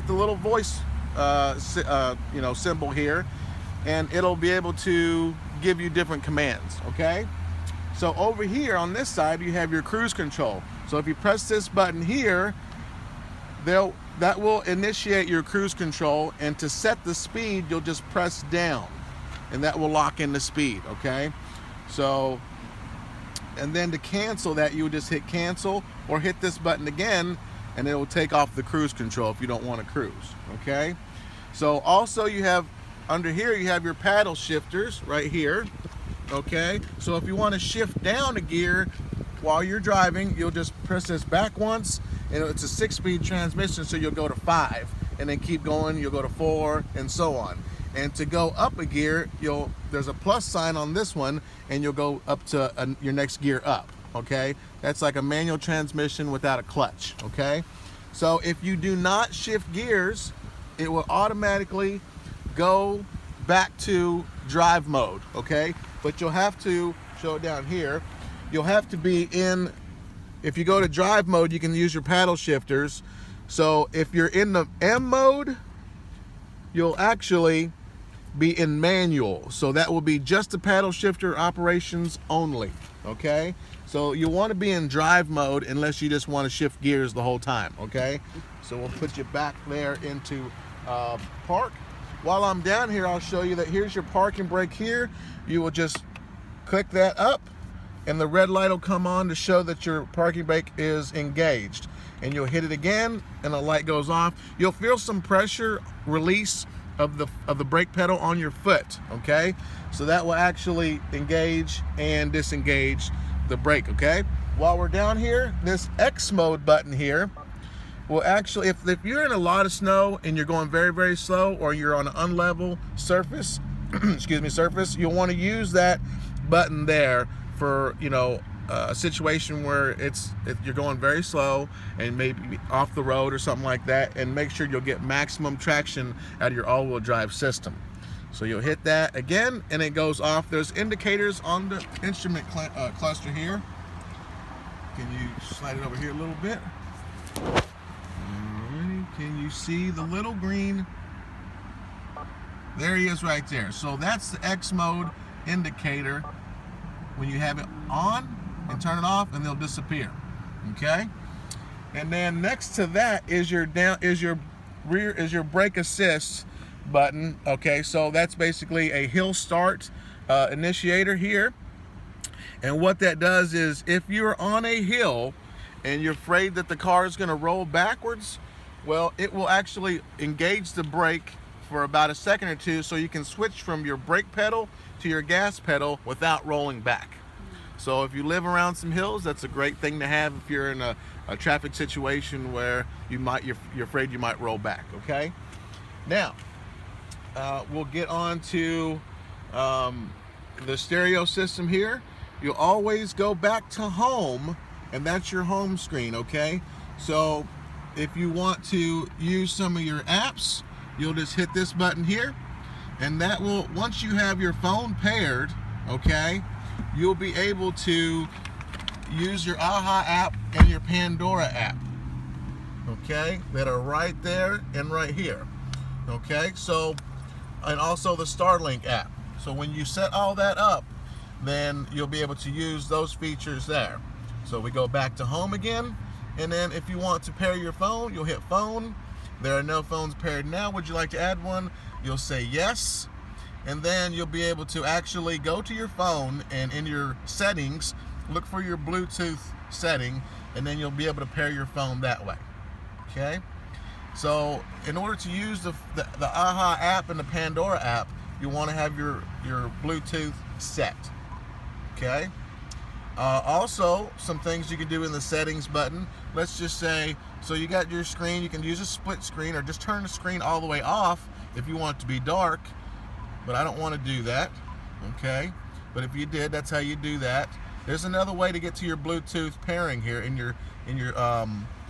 the little voice symbol here, and it'll be able to give you different commands. Okay, so over here on this side you have your cruise control. So if you press this button here, that will initiate your cruise control, and to set the speed you'll just press down and that will lock in the speed. Okay, so and then to cancel that you would just hit cancel or hit this button again and it will take off the cruise control if you don't want to cruise. Okay, so also you have under here you have your paddle shifters right here. Okay, so if you want to shift down a gear while you're driving, you'll just press this back once, and it's a 6-speed transmission, so you'll go to 5 and then keep going, you'll go to 4 and so on. And to go up a gear, there's a plus sign on this one and you'll go up to your next gear up. Okay, that's like a manual transmission without a clutch. Okay, so if you do not shift gears, it will automatically go back to drive mode. Okay, but you'll have to show it down here. You'll have to be in, if you go to drive mode, you can use your paddle shifters. So if you're in the M mode, you'll actually be in manual. So that will be just the paddle shifter operations only. Okay, so you want to be in drive mode unless you just want to shift gears the whole time. Okay, so we'll put you back there into park. While I'm down here, I'll show you that here's your parking brake here. You will just click that up and the red light will come on to show that your parking brake is engaged, and you'll hit it again and the light goes off. You'll feel some pressure release of the brake pedal on your foot. Okay, so that will actually engage and disengage the brake. Okay, while we're down here, this X mode button here will actually, if you're in a lot of snow and you're going very, very slow, or you're on an unlevel surface surface, you'll want to use that button there for a situation where you're going very slow and maybe off the road or something like that, and make sure you'll get maximum traction out of your all-wheel drive system. So you'll hit that again and it goes off. There's indicators on the instrument cluster here. Can you slide it over here a little bit? Alrighty. Can you see the little green? There he is right there. So that's the X mode indicator when you have it on, and turn it off and they'll disappear. Okay, and then next to that is your brake assist button. Okay, so that's basically a hill start initiator here, and what that does is if you're on a hill and you're afraid that the car is going to roll backwards, well, it will actually engage the brake for about a second or two, so you can switch from your brake pedal to your gas pedal without rolling back. So if you live around some hills, that's a great thing to have if you're in a traffic situation where you're afraid you might roll back. Okay, now we'll get on to the stereo system here. You'll always go back to home, and that's your home screen. Okay, so if you want to use some of your apps, you'll just hit this button here, and that will, once you have your phone paired, okay, you'll be able to use your AHA app and your Pandora app, okay, that are right there and right here. Okay, so, and also the Starlink app. So when you set all that up, then you'll be able to use those features there. So we go back to home again, and then if you want to pair your phone, you'll hit phone. There are no phones paired now. Would you like to add one? You'll say yes. And then you'll be able to actually go to your phone and in your settings, look for your Bluetooth setting, and then you'll be able to pair your phone that way. Okay? So in order to use the AHA app and the Pandora app, you want to have your Bluetooth set. Okay? Also, some things you can do in the settings button. Let's just say, so you got your screen, you can use a split screen or just turn the screen all the way off if you want it to be dark. But I don't want to do that, okay? But if you did, that's how you do that. There's another way to get to your Bluetooth pairing here in your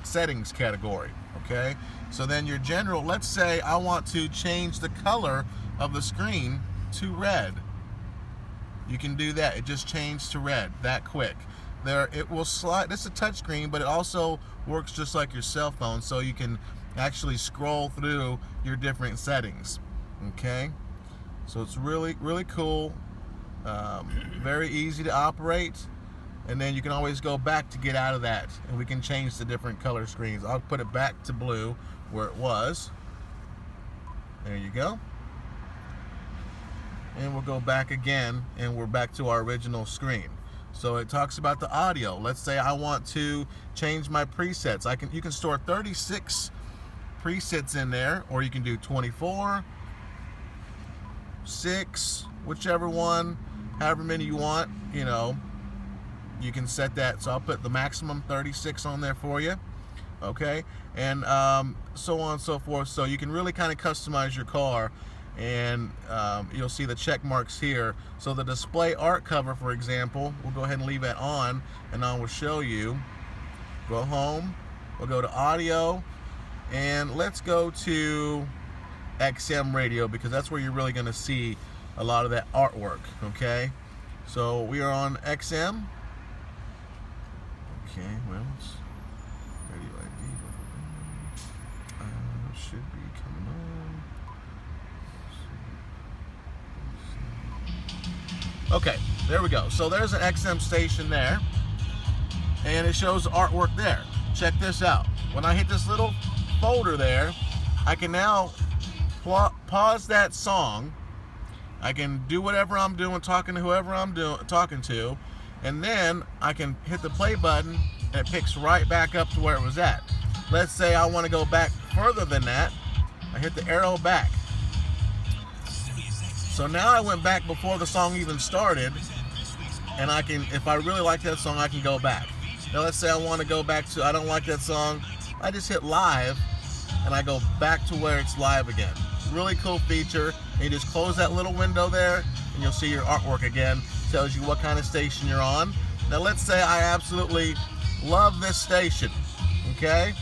settings category, okay? So then your general, let's say I want to change the color of the screen to red. You can do that. It just changed to red that quick. There, it will slide. It's a touch screen, but it also works just like your cell phone, so you can actually scroll through your different settings. Okay, so it's really cool, very easy to operate, and then you can always go back to get out of that, and we can change the different color screens. I'll put it back to blue where it was. There you go. And we'll go back again, and we're back to our original screen. So it talks about the audio. Let's say I want to change my presets. You can store 36 presets in there, or you can do 24, 6, whichever one, however many you want, you know, you can set that. So I'll put the maximum 36 on there for you. Okay, and so on and so forth. So you can really kind of customize your car, and you'll see the check marks here. So the display art cover, for example, we'll go ahead and leave that on, and I will show you. Go home, we'll go to audio, and let's go to XM radio, because that's where you're really going to see a lot of that artwork. Okay, so we are on XM. Okay, well, it's radio ID. Should be coming on. Okay, there we go. So there's an XM station there, and it shows the artwork there. Check this out. When I hit this little folder there, I can now pause that song. I can do whatever I'm doing, talking to whoever I'm talking to, and then I can hit the play button, and it picks right back up to where it was at. Let's say I want to go back further than that. I hit the arrow back. So now I went back before the song even started, and I can, if I really like that song, I can go back. Now let's say I want to go back to, I don't like that song, I just hit live, and I go back to where it's live again. Really cool feature. And you just close that little window there, and you'll see your artwork again. Tells you what kind of station you're on. Now let's say I absolutely love this station. Okay,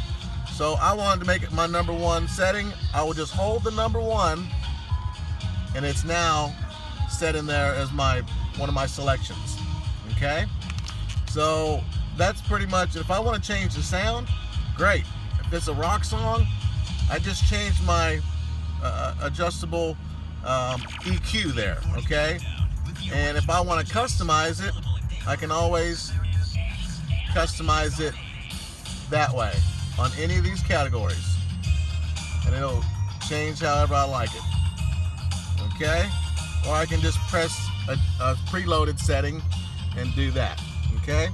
so I wanted to make it my #1 setting. I will just hold the #1, and it's now set in there as one of my selections. Okay, so that's pretty much it. If I want to change the sound, great. If it's a rock song, I just changed my adjustable EQ there. Okay, and if I want to customize it, I can always customize it that way on any of these categories, and it'll change however I like it. Okay, or I can just press a preloaded setting and do that. Okay,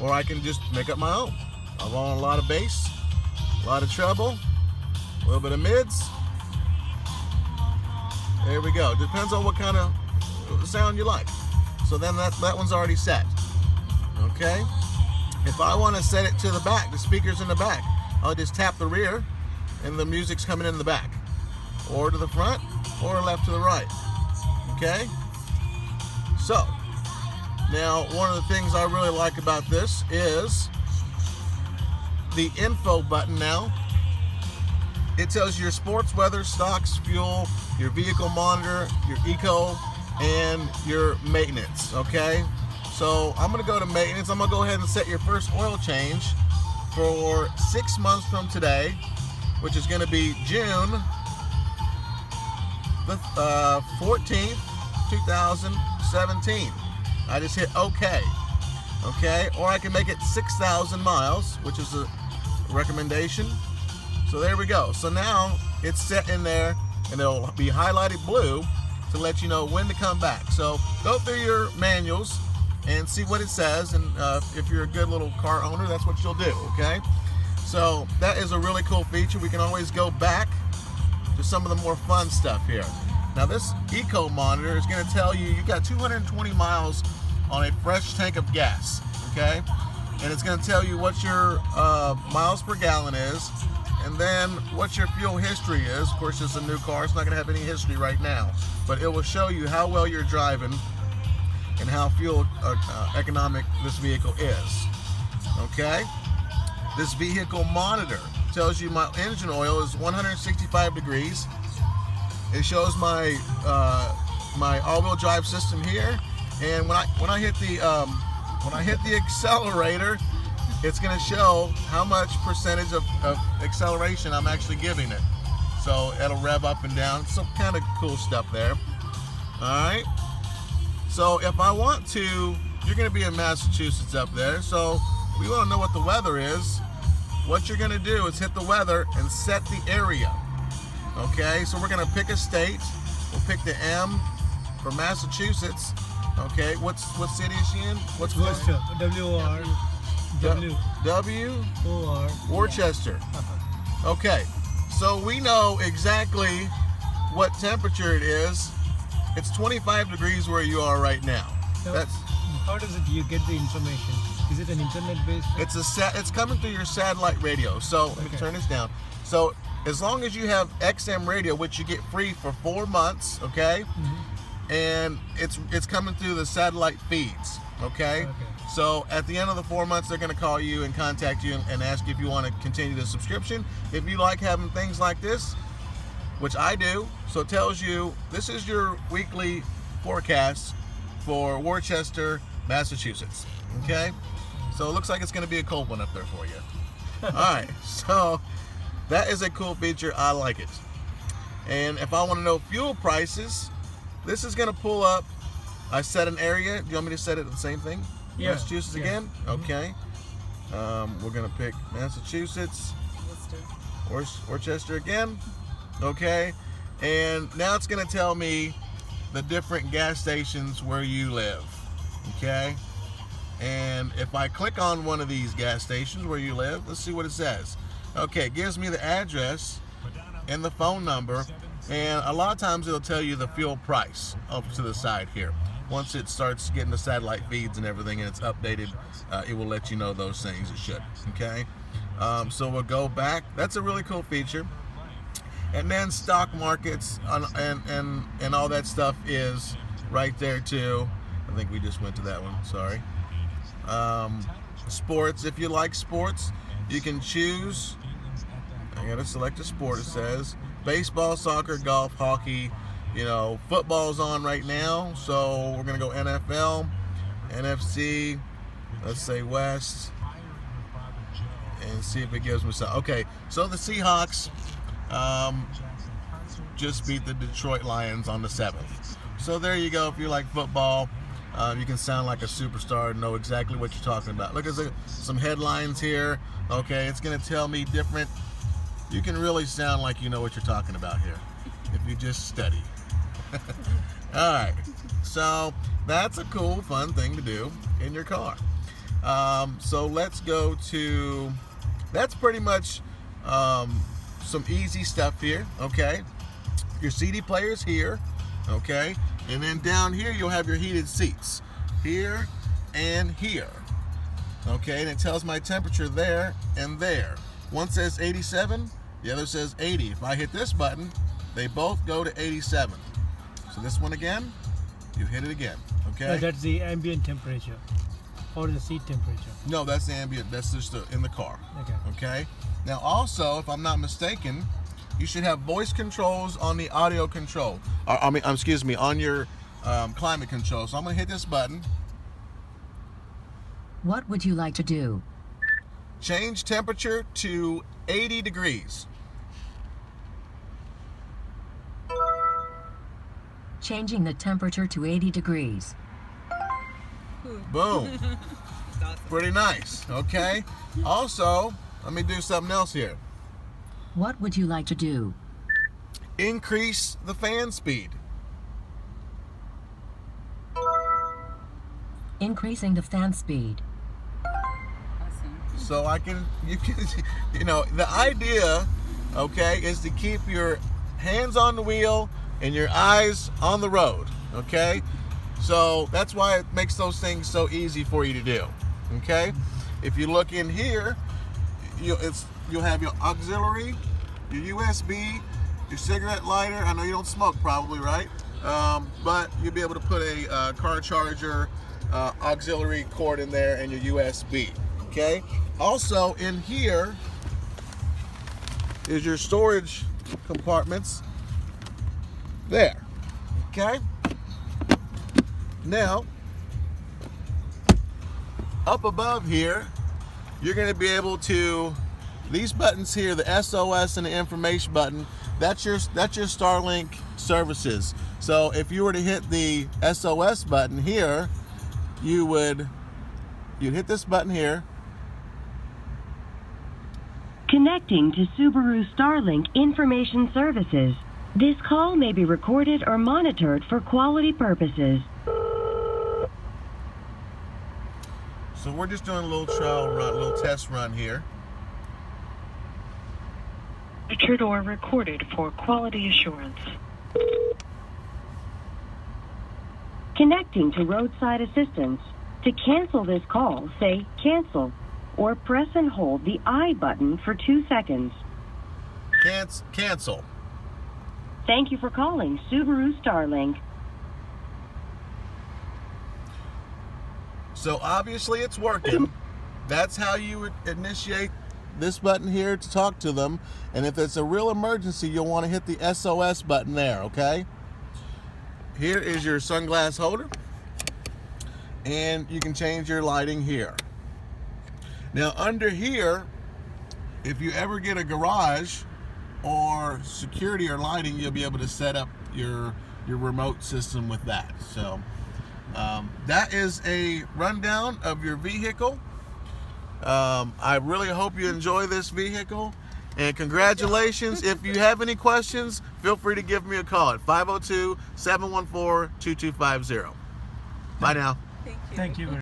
or I can just make up my own. I want a lot of bass, a lot of treble, a little bit of mids. There we go. Depends on what kind of sound you like. So then that one's already set. Okay, if I want to set it to the back, the speakers in the back, I'll just tap the rear, and the music's coming in the back, or to the front, or left to the right. Okay, so now one of the things I really like about this is the info button. Now it tells you your sports, weather, stocks, fuel, your vehicle monitor, your eco, and your maintenance. Okay, so I'm gonna go to maintenance. I'm gonna go ahead and set your first oil change for 6 months from today, which is gonna be June the 14th, 2017. I just hit OK. Okay, or I can make it 6,000 miles, which is a recommendation. So there we go. So now it's set in there, and it'll be highlighted blue to let you know when to come back. So go through your manuals and see what it says, and if you're a good little car owner, that's what you'll do. Okay, so that is a really cool feature. We can always go back to some of the more fun stuff here. Now this eco monitor is going to tell you got 220 miles on a fresh tank of gas. Okay, and it's going to tell you what your miles per gallon is, and then what your fuel history is. Of course, it's a new car, it's not going to have any history right now, but it will show you how well you're driving and how fuel economic this vehicle is. Okay, this vehicle monitor tells you my engine oil is 165 degrees. It shows my my all-wheel drive system here, and when I hit the accelerator, it's going to show how much percentage of acceleration I'm actually giving it. So it'll rev up and down. Some kind of cool stuff there. All right. So if I want to, you're going to be in Massachusetts up there. So we want to know what the weather is. What you're going to do is hit the weather and set the area. Okay. So we're going to pick a state. We'll pick the M for Massachusetts. Okay. What city is she in? What's Worcester. W-O-R. W-O-R. Worcester. Okay. So we know exactly what temperature it is. It's 25 degrees where you are right now. So how does you get the information? Is it an internet-based? It's coming through your satellite radio. So let me turn this down. So as long as you have XM radio, which you get free for 4 months, okay, and it's coming through the satellite feeds, okay. So at the end of the 4 months, they're going to call you and contact you and ask you if you want to continue the subscription. If you like having things like this, which I do, so it tells you this is your weekly forecast for Worcester, Massachusetts. Okay? So it looks like it's going to be a cold one up there for you. All right. So that is a cool feature. I like it. And if I want to know fuel prices, this is going to pull up. I set an area. Do you want me to set it the same thing? Yeah. Massachusetts again? Okay. We're going to pick Massachusetts. Worcester again. Okay. And now it's going to tell me the different gas stations where you live. Okay. And if I click on one of these gas stations where you live, let's see what it says. Okay, it gives me the address and the phone number. And a lot of times it'll tell you the fuel price up to the side here. Once it starts getting the satellite feeds and everything and it's updated, it will let you know those things. It should. Okay. So we'll go back. That's a really cool feature. And then stock markets and all that stuff is right there too. I think we just went to that one. Sorry. Sports. If you like sports, you can choose. I gotta select a sport. It says baseball, soccer, golf, hockey. You know, football's on right now, so we're gonna go NFL, NFC. Let's say West, and see if it gives me some. Okay, so the Seahawks just beat the Detroit Lions on the 7th. So there you go. If you like football, you can sound like a superstar and know exactly what you're talking about. Look at some headlines here. Okay, it's gonna tell me different. You can really sound like you know what you're talking about here if you just study. All right, so that's a cool, fun thing to do in your car. So let's go to, that's pretty much some easy stuff here. Okay, your CD player's here. Okay, and then down here you'll have your heated seats here and here. Okay, and it tells my temperature there and there. One says 87, the other says 80. If I hit this button, they both go to 87. So this one again, you hit it again, okay? That's the ambient temperature or the seat temperature. No, that's the ambient. That's just in the car. Okay. Now also, if I'm not mistaken, you should have voice controls on the audio control. On your climate control. So I'm gonna hit this button. What would you like to do? Change temperature to 80 degrees. Changing the temperature to 80 degrees. Boom. Pretty nice, okay? Also, let me do something else here. What would you like to do? Increase the fan speed. Increasing the fan speed. So you know, the idea, okay, is to keep your hands on the wheel and your eyes on the road, okay? So that's why it makes those things so easy for you to do, okay? If you look in here, you'll have your auxiliary, your USB, your cigarette lighter. I know you don't smoke probably, right? But you'll be able to put a car charger, auxiliary cord in there and your USB, okay? Also in here is your storage compartments there, okay? Now, up above here, you're going to be able to, these buttons here, the SOS and the information button, that's your Starlink services. So if you were to hit the SOS button here, you'd hit this button here. Connecting to Subaru Starlink Information Services. This call may be recorded or monitored for quality purposes. So we're just doing a little trial run, a little test run here. Monitored or recorded for quality assurance. Connecting to roadside assistance. To cancel this call, say cancel, or press and hold the I button for 2 seconds. Cancel. Thank you for calling Subaru Starlink. So obviously it's working. That's how you would initiate this button here to talk to them. And if it's a real emergency, you'll want to hit the SOS button there, okay? Here is your sunglass holder. And you can change your lighting here. Now under here, if you ever get a garage or security or lighting, you'll be able to set up your remote system with that. So that is a rundown of your vehicle. I really hope you enjoy this vehicle, and congratulations. If you have any questions, feel free to give me a call at 502-714-2250. Bye now. Thank you.